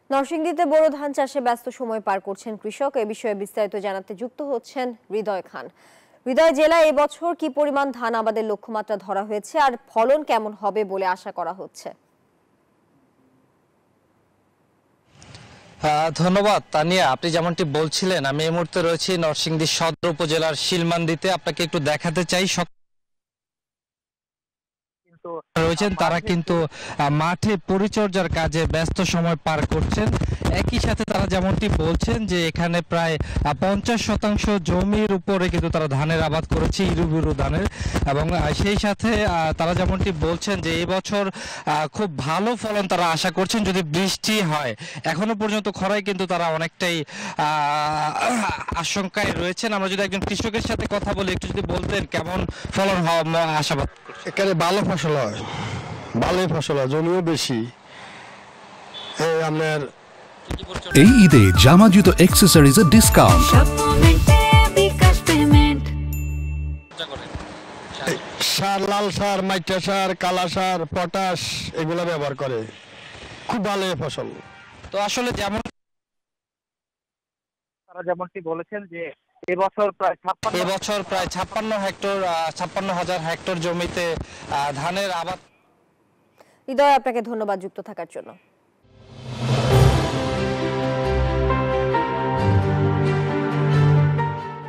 নরসিংদীতে বোরো ধান চাষে ব্যস্ত সময় পার করছেন কৃষক। এ বিষয়ে বিস্তারিত জানাতে যুক্ত হচ্ছেন হৃদয় খান। হৃদয়, জেলায় এবছর কি পরিমাণ ধান আবাদের লক্ষ্যমাত্রা ধরা হয়েছে আর ফলন কেমন হবে বলে আশা করা হচ্ছে? ধন্যবাদ তানিয়া। আপনি যেমনটি বলছিলেন, আমি এই মুহূর্তে রয়েছি নরসিংদী সদর উপজেলার শিলমান্দিতে। আপনাকে একটু দেখাতে চাই, রয়েছেন তারা কিন্তু মাঠে পরিচর্যার কাজে ব্যস্ত সময় পার করছেন। একই সাথে তারা যেমনটি বলছেন যে এখানে প্রায় 50% জমির উপরে কিন্তু তারা ধানের আবাদ করেছে, ইরুবিরু ধানের। এবং সেই সাথে তারা যেমনটি বলছেন যে এবছর খুব ভালো ফলন তারা আশা করছেন যদি বৃষ্টি হয়। এখনো পর্যন্ত খরায় কিন্তু তারা অনেকটাই আশঙ্কায় রয়েছেন। আমরা যদি একজন কৃষকের সাথে কথা বলি, একটু যদি বলতেন কেমন ফলন হওয়া আশাবাদ। এখানে ভালো ফসল হয়, ভালোই ফসল হয়, জমিও বেশি। আপনার এই ঈদে জামা জুতো অ্যাক্সেসরিজের ডিসকাউন্ট। সার, লাল সার, মাইটা সার, কালা সার, পটাশ এগুলো ব্যবহার করে, খুব ভালো ফসল। তো আসলে যেমন তারা যেমনটি বলেছেন যে এবছর প্রায় 56,000 হেক্টর জমিতে ধানের আবাদ। হৃদয়, আপনাকে ধন্যবাদ যুক্ত থাকার জন্য।